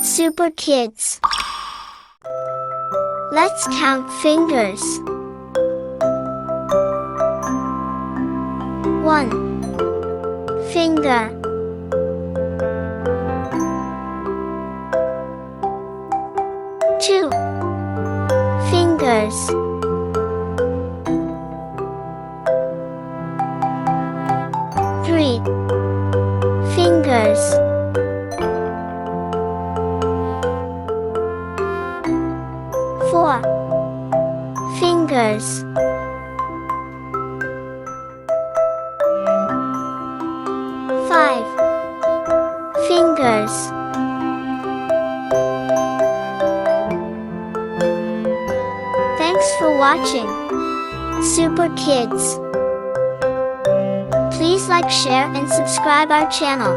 SuperKids. Let's count fingers. 1 finger. 2 fingers. 3 fingers. 4 fingers. 5 fingers. 'Thanks for watching, SuperKids. Please like, share and subscribe our channel.